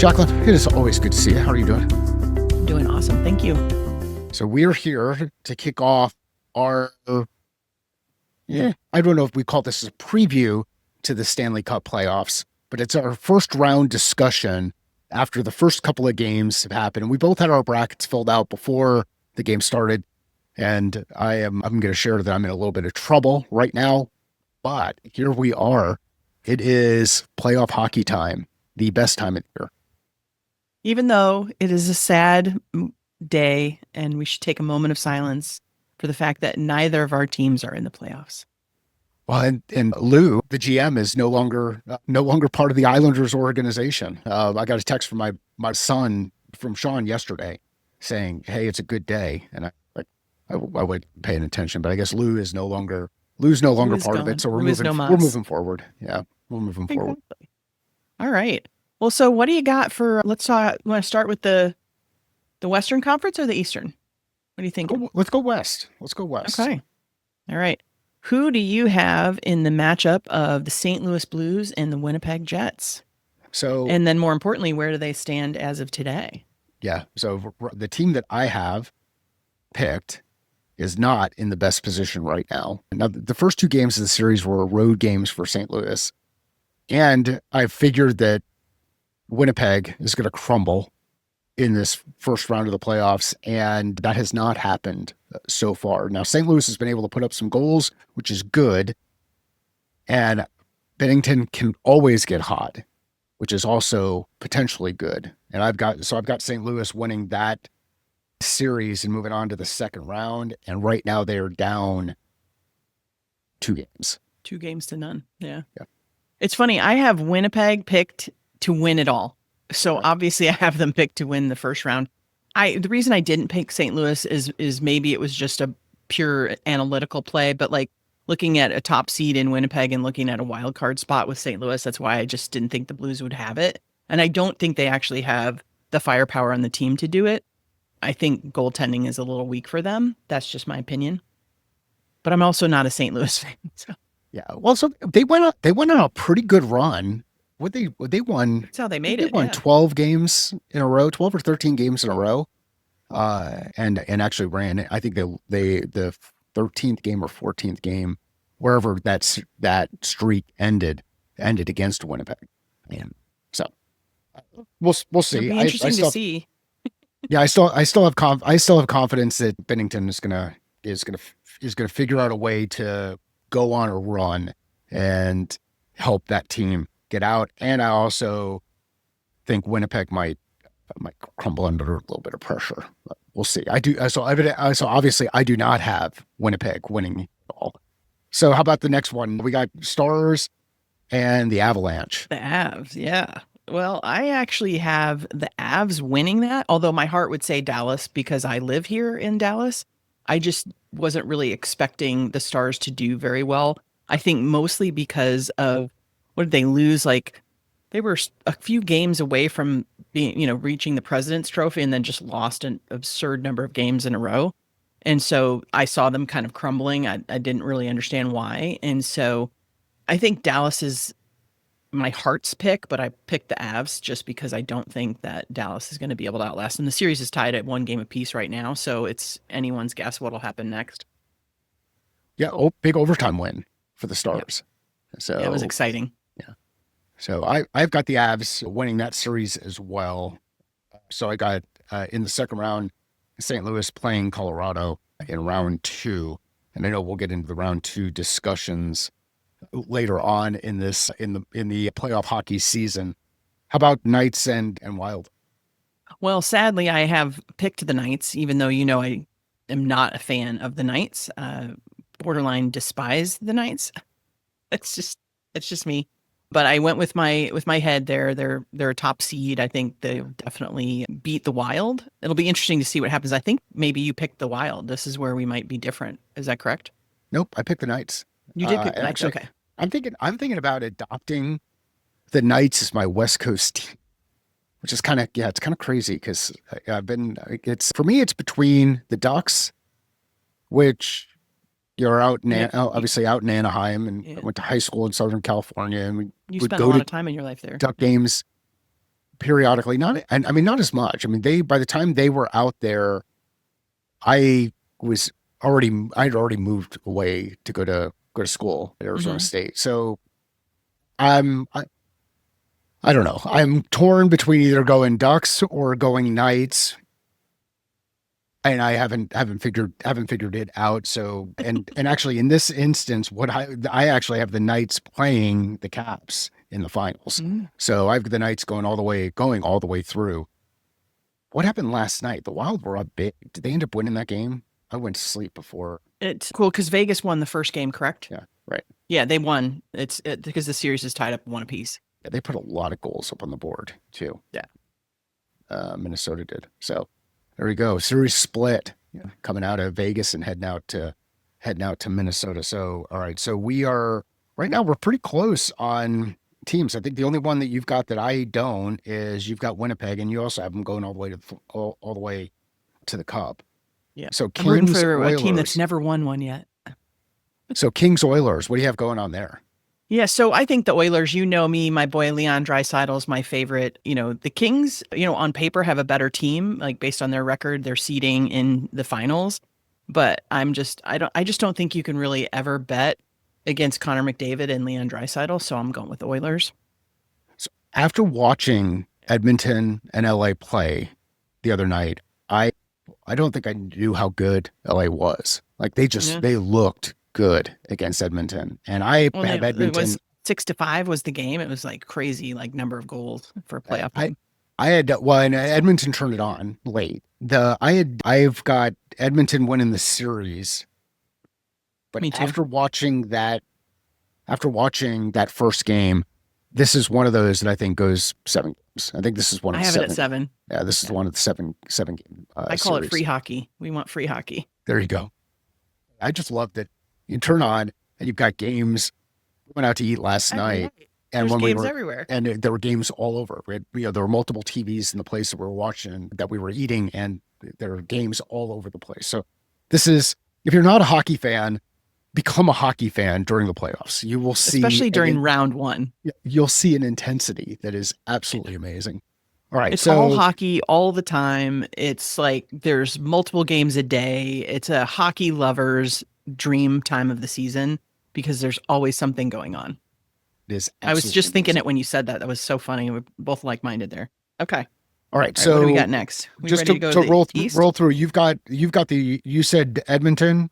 Jacqueline, it is always good to see you. How are you doing? Doing awesome. Thank you. So we're here to kick off our, I don't know if we call this a preview to the Stanley Cup Playoffs, but it's our first round discussion after the first couple of games have happened. We both had our brackets filled out before the game started, and I'm going to share that I'm in a little bit of trouble right now, but here we are. It is playoff hockey time, the best time of the year. Even though it is a sad day and we should take a moment of silence for the fact that neither of our teams are in the playoffs. Well, and Lou, the GM, is no longer part of the Islanders organization. I got a text from my son from Sean yesterday saying, "Hey, it's a good day," and I wasn't paying attention, but I guess Lou is no longer part of it. So we're moving forward. Yeah, we're moving forward. All right. Well, so what do you got for? Let's want to start with the Western Conference or the Eastern? What do you think? Let's go West. Okay. All right. Who do you have in the matchup of the St. Louis Blues and the Winnipeg Jets? And then more importantly, where do they stand as of today? Yeah. So the team that I have picked is not in the best position right now. Now, the first two games of the series were road games for St. Louis. And I figured that Winnipeg is going to crumble in this first round of the playoffs, and that has not happened so far. Now, St. Louis has been able to put up some goals, which is good, and Bennington can always get hot, which is also potentially good. And I've got St. Louis winning that series and moving on to the second round, and right now they are down 2 games. 2 games to none. Yeah. It's funny. I have Winnipeg picked to win it all. So obviously I have them picked to win the first round. The reason I didn't pick St. Louis is maybe it was just a pure analytical play, but like looking at a top seed in Winnipeg and looking at a wild card spot with St. Louis, that's why I just didn't think the Blues would have it. And I don't think they actually have the firepower on the team to do it. I think goaltending is a little weak for them. That's just my opinion. But I'm also not a St. Louis fan. So. Yeah. Well, so they went on a pretty good run. They won. That's how they made it. They won 12 games in a row, 12 or 13 games in a row, and actually ran. I think the 13th game or 14th game, wherever that streak ended against Winnipeg. And so we'll see. It'll be interesting to see. Yeah, I still have confidence that Bennington is gonna figure out a way to go on a run and help that team get out. And I also think Winnipeg might crumble under a little bit of pressure. But we'll see. So obviously I do not have Winnipeg winning at all. So how about the next one? We got Stars and the Avalanche. The Avs, yeah. Well, I actually have the Avs winning that, although my heart would say Dallas because I live here in Dallas. I just wasn't really expecting the Stars to do very well. I think mostly because of what did they lose? Like they were a few games away from being, reaching the President's Trophy and then just lost an absurd number of games in a row. And so I saw them kind of crumbling. I didn't really understand why. And so I think Dallas is my heart's pick, but I picked the Avs just because I don't think that Dallas is going to be able to outlast them. The series is tied at 1 game apiece right now, so it's anyone's guess what'll happen next. Yeah, big overtime win for the Stars. Yep. So yeah, it was exciting. Yeah. So I've got the Avs winning that series as well. So I got in the second round, St. Louis playing Colorado in round 2, and I know we'll get into the round 2 discussions later on in the playoff hockey season. How about Knights and Wild? Well, sadly, I have picked the Knights, even though I am not a fan of the Knights. Borderline despise the Knights. It's just me. But I went with my head there. They're a top seed. I think they'll definitely beat the Wild. It'll be interesting to see what happens. I think maybe you picked the Wild. This is where we might be different. Is that correct? Nope, I picked the Knights. You did pick the Knights. Okay. I'm thinking about adopting the Knights as my West Coast team, which is it's kind of crazy because for me, it's between the Ducks, which you're obviously out in Anaheim, and I went to high school in Southern California, and you spent a lot of time in your life there. Duck games periodically, not, and I mean, not as much. I mean, by the time they were out there, I was I'd already moved away to go to school at Arizona Hmm. State. So I'm, I don't know. I'm torn between either going Ducks or going Knights, and I haven't figured it out. So and actually in this instance, what I actually have the Knights playing the Caps in the finals. Mm. So I've the Knights going all the way through. What happened last night? The Wild were up big. Did they end up winning that game? I went to sleep before. It's cool because Vegas won the first game, correct? Yeah, right. Yeah, they won. Because the series is tied up one apiece. Yeah, they put a lot of goals up on the board too. Yeah. Minnesota did. So there we go. Series split. Yeah, coming out of Vegas and heading out to Minnesota. So all right. So we are right now. We're pretty close on teams. I think the only one that you've got that I don't is you've got Winnipeg, and you also have them going all the way to all the way to the Cup. Yeah. So I'm rooting Kings for a team that's Oilers. never won one yet. So Kings Oilers. What do you have going on there? Yeah, so I think the Oilers, you know me, my boy Leon Draisaitl is my favorite. The Kings, on paper have a better team, like based on their record, their seeding in the finals. But I just don't think you can really ever bet against Connor McDavid and Leon Draisaitl. So I'm going with the Oilers. So after watching Edmonton and LA play the other night, I don't think I knew how good LA was. Like Yeah. they looked good against Edmonton, and I Well, have it Edmonton. was 6-5 was the game. It was like crazy, like number of goals for a playoff I game. I had well, and Edmonton turned it on late. I've got Edmonton winning the series, but Me too. after watching that first game, this is one of those that I think goes 7 games. I think this is one I of the have it at seven. 7. Yeah, this is Yeah. one of the seven game I call it series. free hockey. We want free hockey. There you go. I just love that you turn on and you've got games. We went out to eat last Every night, night. and There's when we games were, everywhere. and there were games all over. We had, there were multiple TVs in the place that we were watching, that we were eating, and there are games all over the place. So this is, if you're not a hockey fan, become a hockey fan during the playoffs. You will see, Especially during round 1. you'll see an intensity that is absolutely amazing. All right, It's all so hockey all the time. It's like there's multiple games a day. It's a hockey lover's dream time of the season because there's always something going on. it is I was absolutely just thinking amazing. it when you said that. That was so funny. We're both like-minded there. Okay. All right, All right. so What do we got next? We just ready to go to the East? roll through. You've got you said Edmonton.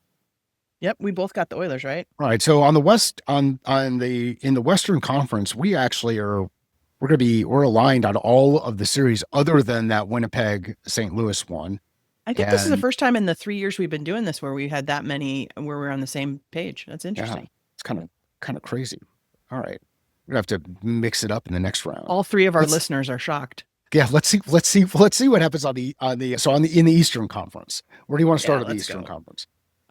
Yep. We both got the Oilers, right? All right. So on the West, in the Western Conference, we actually we're aligned on all of the series other than that Winnipeg St. Louis one. I think this is the And first time in the 3 years we've been doing this where we had that many where we're on the same page. That's yeah, interesting. it's kind of crazy. All right. We're gonna have to mix it up in the next round. All 3 of our Let's- listeners are shocked. Yeah, let's see what happens on the in the Eastern Conference. Where do you want to start Yeah, with the let's Eastern go. Conference?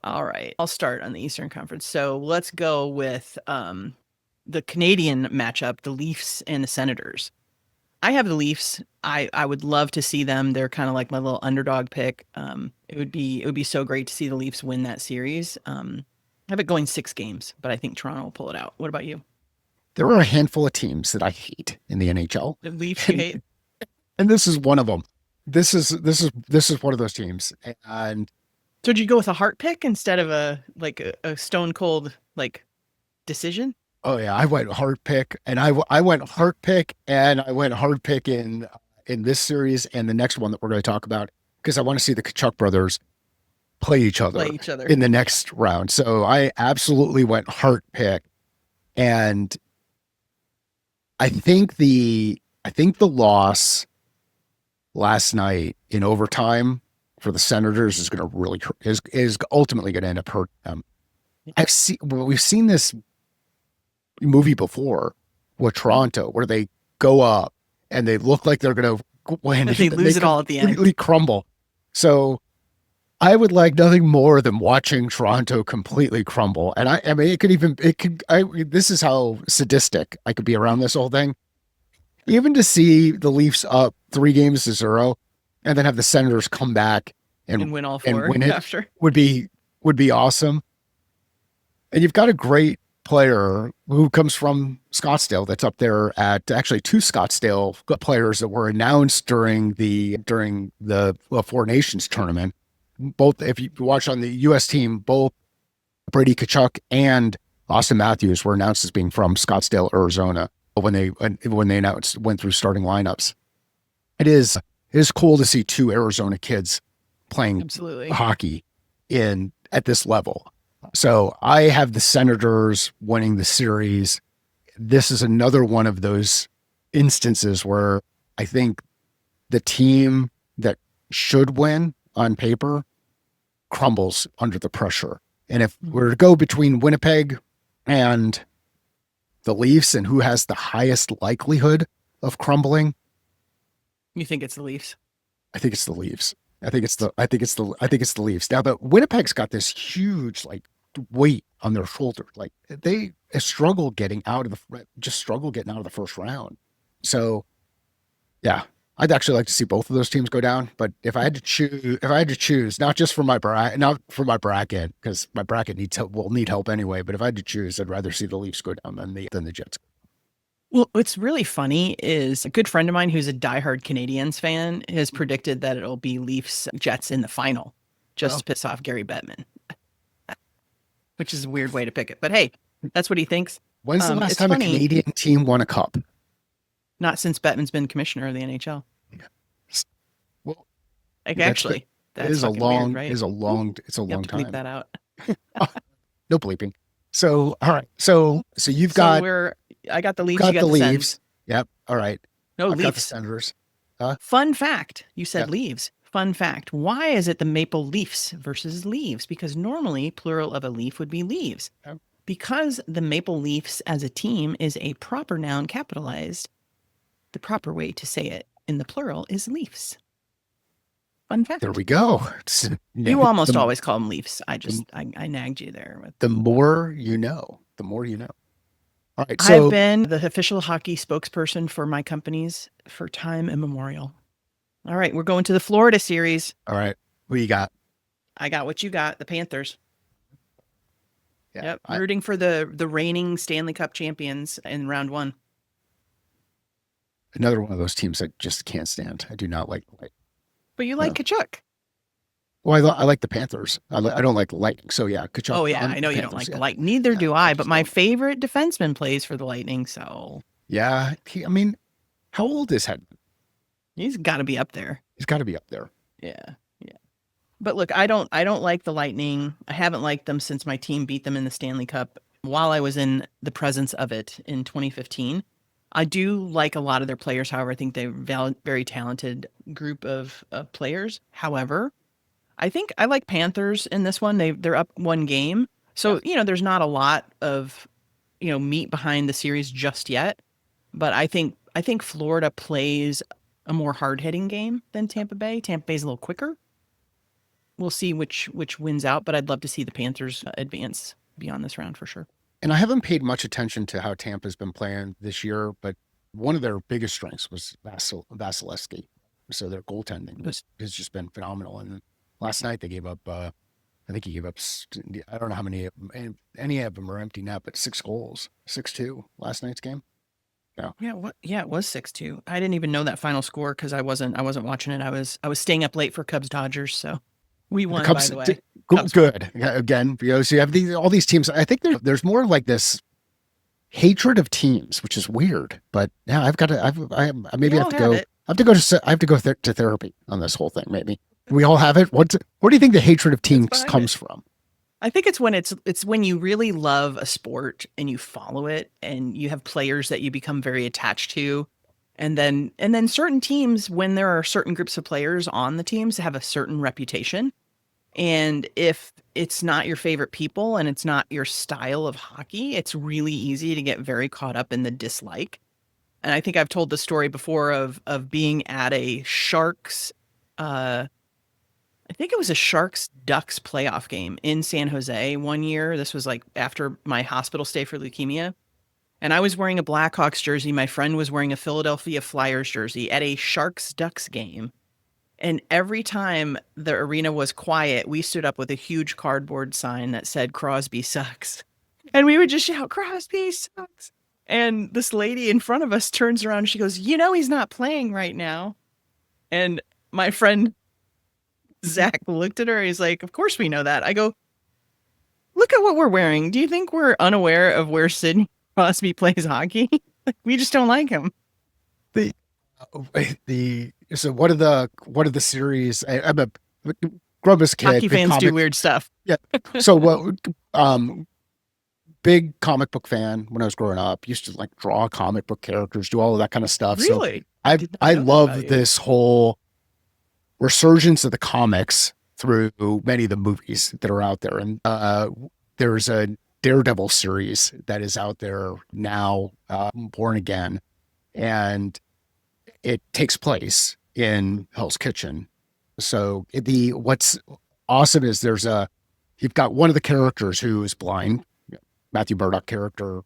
All right. I'll start on the Eastern Conference. So let's go with the Canadian matchup, the Leafs and the Senators. I have the Leafs. I would love to see them. They're kind of like my little underdog pick. It would be so great to see the Leafs win that series. I have it going 6 games, but I think Toronto will pull it out. What about you? There are a handful of teams that I hate in the NHL, The Leafs you hate? and this is one of them. This is one of those teams, and So did you go with a heart pick instead of a stone cold like decision? oh yeah, I went hard pick, and I went hard pick, and I went hard pick in this series and the next one that we're going to talk about, because I want to see the Kachuk brothers play each other Play each other. in the next round. So I absolutely went hard pick, and I think the loss last night in overtime for the Senators is going to really is ultimately going to end up hurting them. We've seen this movie before with Toronto, where they go up and they look like they're going to win, They and lose it all at the end. completely crumble. So I would like nothing more than watching Toronto completely crumble. And I mean, this is how sadistic I could be around this whole thing. Even to see the Leafs up 3-0 and then have the Senators come back And win all 4 win it after. would be awesome. And you've got a great player who comes from Scottsdale that's up there at actually two Scottsdale players that were announced during the Four Nations tournament. Both, if you watch on the U.S. team, both Brady Kachuk and Austin Matthews were announced as being from Scottsdale, Arizona when they announced went through starting lineups. It is cool to see two Arizona kids playing Absolutely. hockey in at this level. So I have the Senators winning the series. This is another one of those instances where I think the team that should win on paper crumbles under the pressure. And if we're to go between Winnipeg and the Leafs and who has the highest likelihood of crumbling, You think it's the Leafs? I think it's the Leafs. I think it's the Leafs. Now, but Winnipeg's got this huge like weight on their shoulder. Like they struggle getting out of the first round. So yeah, I'd actually like to see both of those teams go down. But if I had to choose, not for my bracket, because my bracket will need help anyway. But if I had to choose, I'd rather see the Leafs go down than the Jets. Well, what's really funny is a good friend of mine who's a diehard Canadiens fan has predicted that it'll be Leafs Jets in the final just Oh, to piss off Gary Bettman, which is a weird way to pick it. But hey, that's what he thinks. when's the last It's time a funny, Canadian team won a cup? not since Bettman's been commissioner of the NHL. Well, Like, that's been, actually, that's fucking weird, right? it's a You have long to bleep time. that out. No bleeping. So, all right. So you've So got I got the you've Leafs, you got got the the Sens. Leaves. Yep. All right. No, I've got the Leafs. Senators. Huh? Fun fact. You Yeah. said leaves. Fun fact. Why is it the Maple Leafs versus leaves? Because normally plural of a leaf would be leaves. Yeah. Because the Maple Leafs as a team is a proper noun capitalized, the proper way to say it in the plural is leafs. Fun There fact. we go. You almost The, always call them leafs. the, I nagged you there with the more you know, the more you know. All right. I've So, been the official hockey spokesperson for my companies for time immemorial. All right, we're going to the Florida series. all right. Who you got? I got what you got, the Panthers. Yeah. Yep, rooting for the reigning Stanley Cup champions in round one. Another one of those teams I just can't stand. I do not like. But you like No. Kachuk. Well, I like the Panthers. I don't like the Lightning. So yeah, Kachuk Oh yeah, on I the know you don't Panthers. like the Yeah. Lightning. Neither Yeah. do I I. But just my don't. favorite defenseman plays for the Lightning, so Yeah. I mean, how old is Hedman? he's got to be up there. He's got to be up there. Yeah, yeah. But look, I don't like the Lightning. I haven't liked them since my team beat them in the Stanley Cup while I was in the presence of it in 2015. I do like a lot of their players. However, I think they're very talented group of players. However, I think I like Panthers in this one. They're up one game. Yeah. So, there's not a lot of, meat behind the series just yet. But I think Florida plays a more hard-hitting game than Tampa Bay. Tampa Bay's a little quicker. We'll see which wins out, but I'd love to see the Panthers advance beyond this round for sure. And I haven't paid much attention to how Tampa's been playing this year, but one of their biggest strengths was Vasilevsky. So their goaltending has just been phenomenal. And last night they gave up, I think he gave up, I don't know how many, any of them are empty net, but 6 goals, 6-2 last night's game. Yeah. Yeah, it was 6-2. I didn't even know that final score because I wasn't watching it. I was staying up late for Cubs Dodgers, so we The won, by Cubs, the way. Cubs won. good. Again, so you have all these teams. I think there's more like this hatred of teams, which is weird. But yeah, We maybe I have all to have go. it. I have to go to therapy on this whole thing. Maybe we all have it. Where do you think the hatred of It's teams behind it. comes from? I think it's when you really love a sport and you follow it and you have players that you become very attached to. And then certain teams, when there are certain groups of players on the teams, have a certain reputation. And if it's not your favorite people and it's not your style of hockey, it's really easy to get very caught up in the dislike. And I think I've told the story before of being at a Sharks I think it was a Sharks Ducks playoff game in San Jose one year. This was like after my hospital stay for leukemia. And I was wearing a Blackhawks jersey. My friend was wearing a Philadelphia Flyers jersey at a Sharks Ducks game. And every time the arena was quiet, we stood up with a huge cardboard sign that said Crosby sucks. And we would just shout, Crosby sucks. And this lady in front of us turns around and she goes, he's not playing right now. And my friend Zach looked at her. He's like, of course we know that. I go, look at what we're wearing. Do you think we're unaware of where Sidney Crosby plays hockey? We just don't like him. The the so what are the series? I'm a Grubba's kid, Hockey big fans do comic. weird stuff. Yeah. So what? Big comic book fan when I was growing up. Used to like draw comic book characters, do all of that kind of stuff. So Really? I Did not I know that about love you. this whole resurgence of the comics through many of the movies that are out there. And there's a Daredevil series that is out there now, Born Again, and it takes place in Hell's Kitchen. So the what's awesome is you've got one of the characters who is blind, Matthew Murdock character,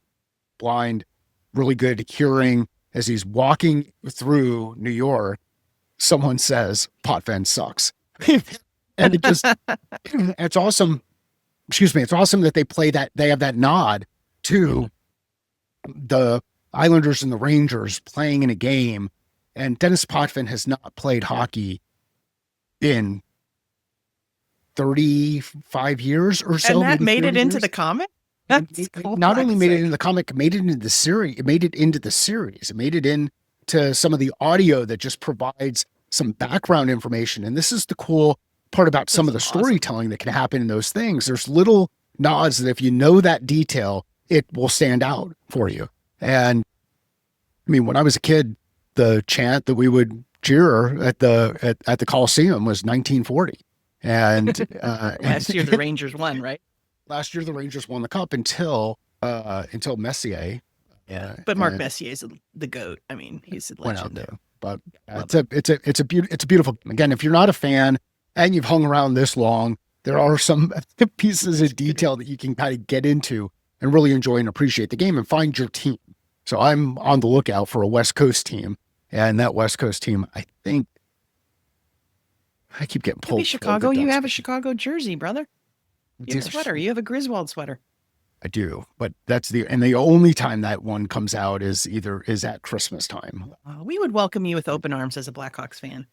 blind, really good at hearing. As he's walking through New York, someone says Potvin sucks. And it's awesome. Excuse me. It's awesome that they have that nod to the Islanders and the Rangers playing in a game. And Dennis Potvin has not played hockey in 35 years or And so, that maybe made it 30 into years. the comic? That's Not only made it classic. into the comic, it made it into the series. It made it into the series. It made it into some of the audio that just provides some background information. And this is the cool part about some That's of the awesome. storytelling that can happen in those things. There's little nods that if you know that detail, it will stand out for you. And I mean, when I was a kid, the chant that we would cheer at the Coliseum was 1940. And Last year the Rangers won, right? last year the Rangers won the cup until Messier But Mark and Messier is the GOAT. I mean, he's a went out legend. there. But Love it's him. a beautiful. Again, if you're not a fan and you've hung around this long, there are some pieces of detail that you can kind of get into and really enjoy and appreciate the game and find your team. So I'm on the lookout for a West Coast team, and that West Coast team, I think, I keep getting Could be pulled toward Chicago. the You Ducks. have a Chicago jersey, brother. You have a sweater. You have a Griswold sweater. I do, but the only time that one comes out is at Christmas time. We would welcome you with open arms as a Blackhawks fan.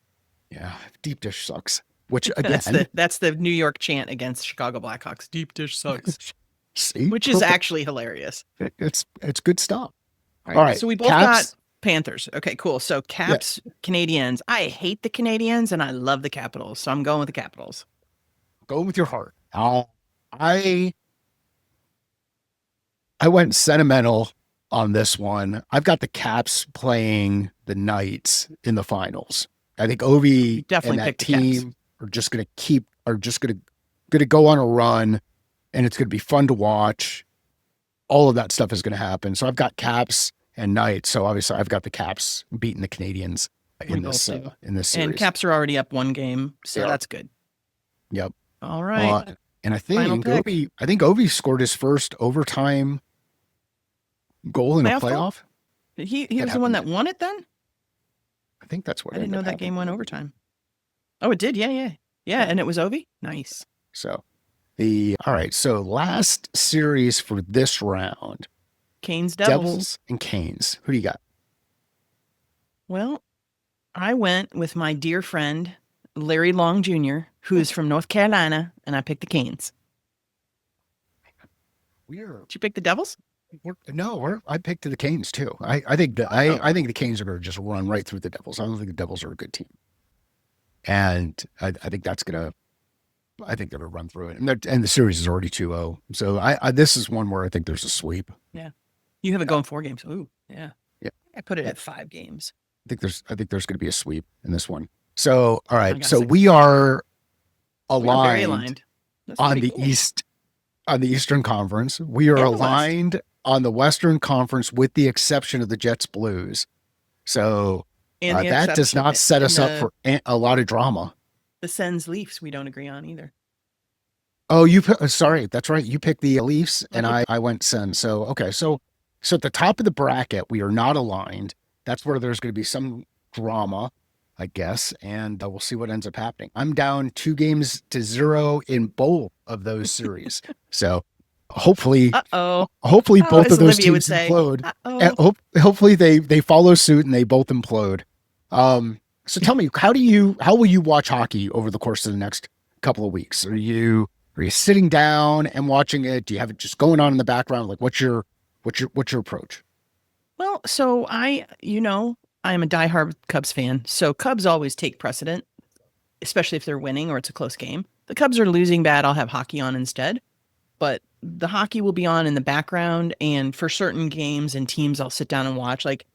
Yeah, deep dish sucks. Which That's again, the New York chant against Chicago Blackhawks. Deep dish sucks, see, which is perfect. actually hilarious. It's good stuff. All All right, right, so we both got Caps. Panthers. Okay, cool. So Yeah, Caps, Canadians. I hate the Canadians and I love the Capitals, so I'm going with the Capitals. go with your heart. I I went sentimental on this one. I've got the Caps playing the Knights in the finals. I think You Ovi and definitely that picked the Caps. team are just gonna go on a run, and it's gonna be fun to watch. All of that stuff is gonna happen. So I've got Caps and Knights. So obviously I've got the Caps beating the Canadians We in both this do. And series. Caps are already up one game, so They are. that's good. Yep. All right. And I Final think pick. Ovi scored his first overtime goal in a Playoff goal? playoff. He That was the one happened. that won it then? I think that's what I didn't ended know up that happening. game went overtime. Oh, it did. Yeah. And it was Ovi? Nice. So all right. So last series for this round, Canes Devils. Devils and Canes. Who do you got? Well, I went with my dear friend Larry Long Jr., who is from North Carolina, and I picked the Canes. We're Did you pick the Devils? I picked the Canes too. I think I think the Canes are going to just run right through the Devils. I don't think the Devils are a good team, and I think that's gonna. I think they're going to run through it, and the series is already 2-0. So this is one where I think there's a sweep. Yeah. You have it going 4 games. Ooh, yeah. Yeah. I put it at 5 games. I think there's going to be a sweep in this one. So all I right. got So 6. we are We are very aligned aligned. That's on pretty the cool. Eastern Conference. We are And the West. aligned on the Western Conference with the exception of the Jets Blues. So And the that does exception- not set us and up for a lot of drama. the Sens Leafs we don't agree on either. Oh, sorry, that's right. You picked the Leafs and I went Sens. So okay, so at the top of the bracket, we are not aligned. That's where there's going to be some drama, I guess, and we'll see what ends up happening. I'm down 2-0 in both of those series. So hopefully, Uh-oh. hopefully Oh, both as of those Olivia would teams say. implode. And Uh-oh. hopefully they follow suit and they both implode. So tell me, how will you watch hockey over the course of the next couple of weeks? Are you sitting down and watching it? Do you have it just going on in the background? Like what's your approach? Well, so I'm a diehard Cubs fan. So Cubs always take precedent, especially if they're winning or it's a close game. The Cubs are losing bad, I'll have hockey on instead. But the hockey will be on in the background, and for certain games and teams I'll sit down and watch. Like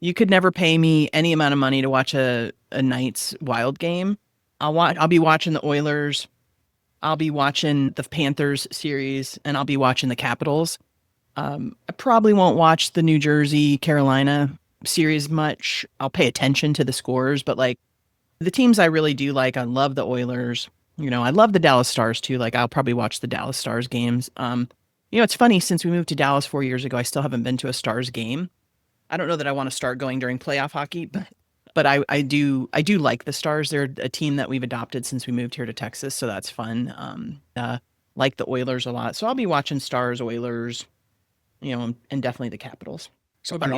you could never pay me any amount of money to watch a Knights Wild game. I'll be watching the Oilers, I'll be watching the Panthers series, and I'll be watching the Capitals. I probably won't watch the New Jersey Carolina series much. I'll pay attention to the scores, but like the teams I really do like, I love the Oilers. I love the Dallas Stars too. Like I'll probably watch the Dallas Stars games. It's funny, since we moved to Dallas 4 years ago, I still haven't been to a Stars game. I don't know that I want to start going during playoff hockey, but I do like the Stars. They're a team that we've adopted since we moved here to Texas, so that's fun. Like the Oilers a lot, so I'll be watching Stars, Oilers, and definitely the Capitals. So What on about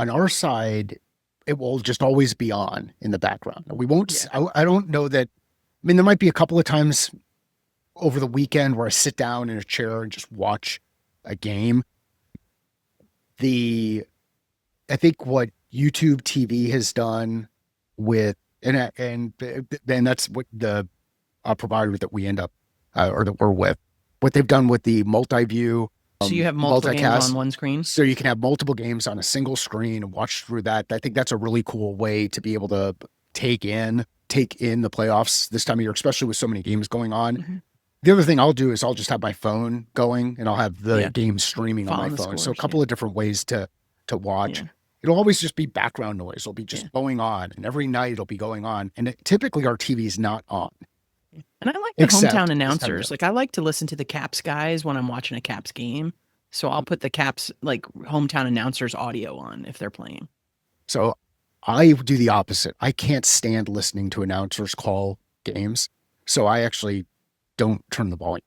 you? our side, it will just always be on in the background. We won't. Yeah. I don't know that. I mean, there might be a couple of times over the weekend where I sit down in a chair and just watch a game. The I think what YouTube TV has done with and then that's what the provider that we end up or that we're with, what they've done with the multi-view, So you have multiple games on multicast, one screen? so you can have multiple games on a single screen and watch through that. I think that's a really cool way to be able to take in the playoffs this time of year, especially with so many games going on. Hmm. The other thing I'll do is I'll just have my phone going and I'll have the Yeah. game streaming on my Following the phone. So a scores. Yeah. couple of different ways to watch. Yeah. It'll always just be background noise. It'll be Yeah. just going on, and every night it'll be going on. And typically our TV is not on, And I like the hometown except this time of year. announcers. Like I like to listen to the Caps guys when I'm watching a Caps game. So I'll put the Caps like hometown announcers audio on if they're playing. So I do the opposite. I can't stand listening to announcers call games. So I actually don't turn the volume.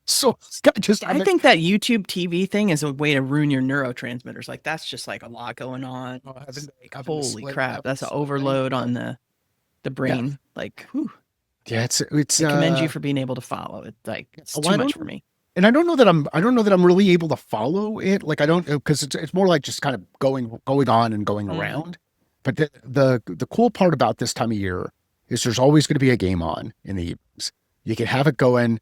So I just I have it. think that YouTube TV thing is a way to ruin your neurotransmitters. Like that's just like a lot going on. It's like, holy crap, Having the that's an split thing. overload on the Yeah. brain. Like, whew, Yeah. It's I commend you for being able to follow it. Like it's well, too much for me. and I don't know that I'm really able to follow it. Like I don't, because it's more like just kind of going on and going Hmm. around. But the cool part about this time of year is there's always going to be a game on in the evenings. You can have it going.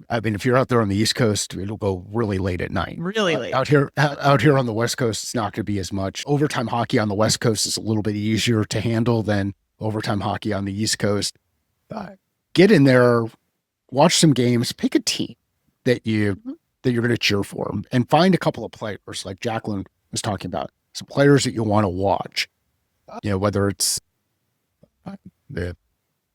I mean, if you're out there on the East Coast, it'll go really late at night. Really late. Out here on the West Coast, it's not going to be as much. Overtime hockey on the West Coast is a little bit easier to handle than overtime hockey on the East Coast. Uh, get in there, watch some games, pick a team that you Mhm. that you're going to cheer for, and find a couple of players like Jacqueline was talking about, some players that you want to watch. Whether it's the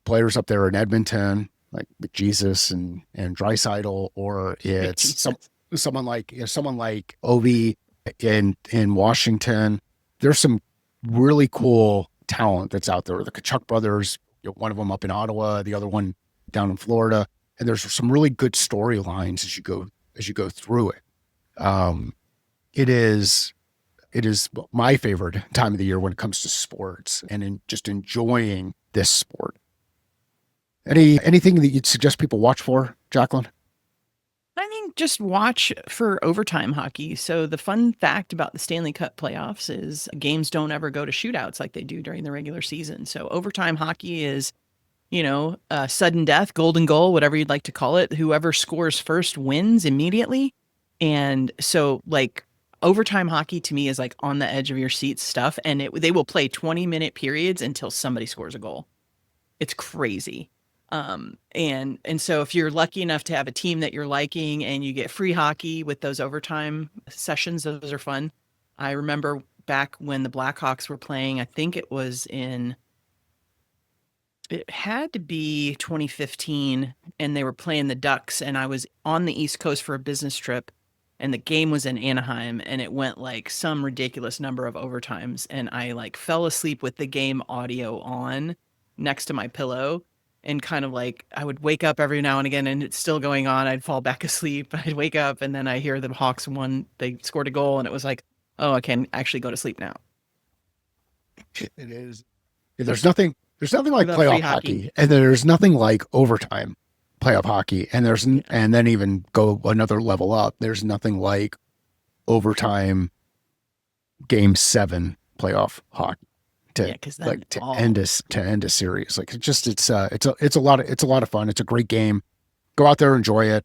players up there in Edmonton, like with Jesus and Dreisaitl, or it's Jesus. someone like Ovi in Washington. There's some really cool talent that's out there. The Kachuk brothers, one of them up in Ottawa, the other one down in Florida, and there's some really good storylines as you go through it. Um, it is my favorite time of the year when it comes to sports and in just enjoying this sport. Anything that you'd suggest people watch for, Jacqueline? I think just watch for overtime hockey. So the fun fact about the Stanley Cup playoffs is games don't ever go to shootouts like they do during the regular season. So overtime hockey is, sudden death, golden goal, whatever you'd like to call it. Whoever scores first wins immediately. And so like overtime hockey to me is like on the edge of your seat stuff. And they will play 20-minute periods until somebody scores a goal. It's crazy. And so if you're lucky enough to have a team that you're liking and you get free hockey with those overtime sessions, those are fun. I remember back when the Blackhawks were playing, I think it had to be 2015, and they were playing the Ducks, and I was on the East Coast for a business trip, and the game was in Anaheim, and it went like some ridiculous number of overtimes, and I like fell asleep with the game audio on next to my pillow, and kind of like I would wake up every now and again and it's still going on. I'd fall back asleep. I'd wake up and then I hear the Hawks won. They scored a goal and it was like, oh, I can actually go to sleep now. It is. There's nothing like Without free playoff hockey. hockey, and there's nothing like overtime playoff hockey, and Yeah. and then even go another level up. There's nothing like overtime game 7 playoff hockey Yeah. to Cause then like to all, end a series. Like it's a lot of fun. It's a great game. Go out there, enjoy it,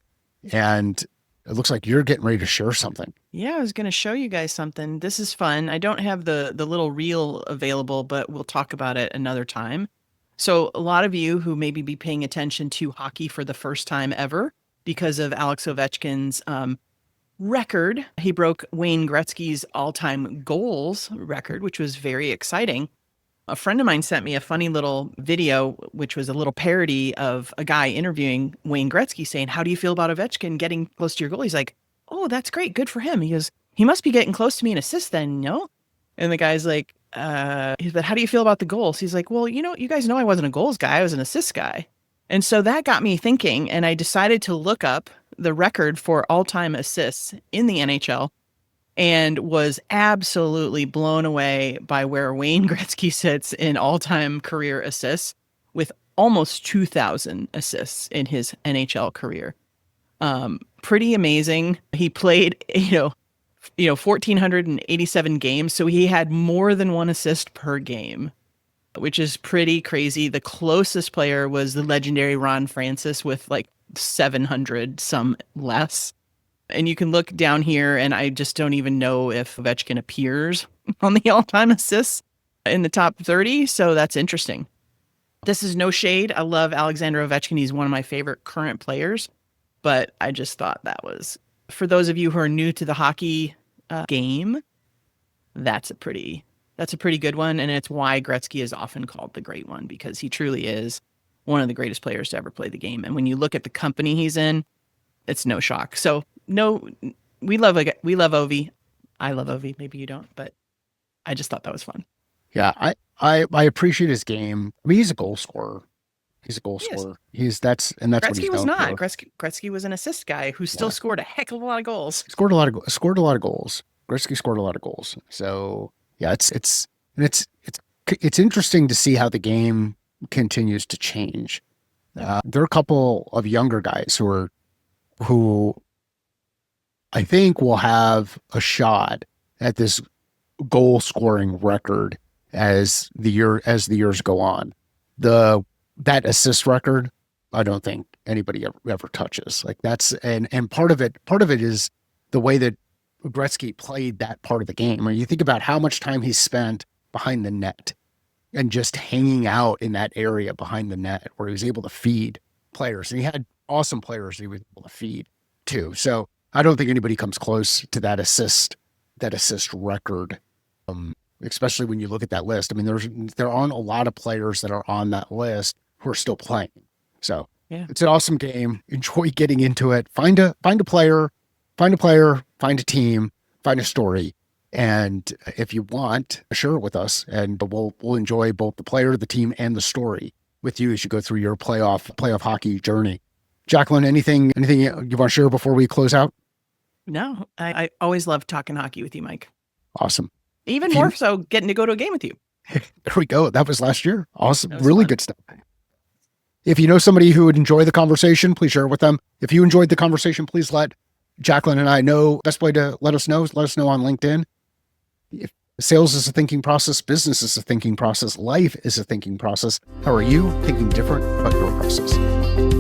and it looks like you're getting ready to share something. yeah, I was going to show you guys something. This is fun. I don't have the little reel available, but we'll talk about it another time. So a lot of you who maybe be paying attention to hockey for the first time ever because of Alex Ovechkin's record, he broke Wayne Gretzky's all-time goals record, which was very exciting. A friend of mine sent me a funny little video, which was a little parody of a guy interviewing Wayne Gretzky saying, how do you feel about Ovechkin getting close to your goal? He's like, oh, that's great. Good for him. He goes, he must be getting close to me in assists then, no? And the guy's like, but how do you feel about the goals? He's like, well, you guys know I wasn't a goals guy. I was an assist guy. And so that got me thinking, and I decided to look up the record for all-time assists in the NHL and was absolutely blown away by where Wayne Gretzky sits in all-time career assists with almost 2,000 assists in his NHL career. Pretty amazing. He played, 1,487 games, so he had more than one assist per game, which is pretty crazy. The closest player was the legendary Ron Francis with like 700, some less. And you can look down here, and I just don't even know if Ovechkin appears on the all-time assists in the top 30. So that's interesting. This is no shade. I love Alexander Ovechkin. He's one of my favorite current players. But I just thought that was, for those of you who are new to the hockey game, that's a pretty good one. And it's why Gretzky is often called the great one, because he truly is one of the greatest players to ever play the game. And when you look at the company he's in, it's no shock. So no, we love Ovi. I love Ovi. Maybe you don't, but I just thought that was fun. Yeah, I appreciate his game. I mean, he's a goal scorer. He's a goal He is. scorer. That's what Gretzky he's was known not. for. Gretzky was an assist guy who still Yeah, scored a heck of a lot of goals. scored a lot of goals. Gretzky scored a lot of goals. So yeah, it's interesting to see how the game continues to change. Yeah. There are a couple of younger guys who I think will have a shot at this goal scoring record as the years go on. That assist record, I don't think anybody ever touches. Like and part of it is the way that Gretzky played that part of the game. When you think about how much time he spent behind the net and just hanging out in that area behind the net where he was able to feed players. And he had awesome players he was able to feed too. So I don't think anybody comes close to that assist record. Especially when you look at that list. I mean, there aren't a lot of players that are on that list who are still playing. So Yeah. it's an awesome game. Enjoy getting into it. Find a player, find a team, find a story. And if you want, share it with us, and we'll enjoy both the player, the team, and the story with you as you go through your playoff hockey journey. Jacqueline, anything you want to share before we close out? No, I always love talking hockey with you, Mike. Awesome. Even more so getting to go to a game with you. There we go. That was last year. Awesome. Really Fun. good stuff. If you know somebody who would enjoy the conversation, please share it with them. If you enjoyed the conversation, please let Jacqueline and I know. Best way to let us know on LinkedIn. If sales is a thinking process, business is a thinking process, life is a thinking process. How are you thinking different about your process?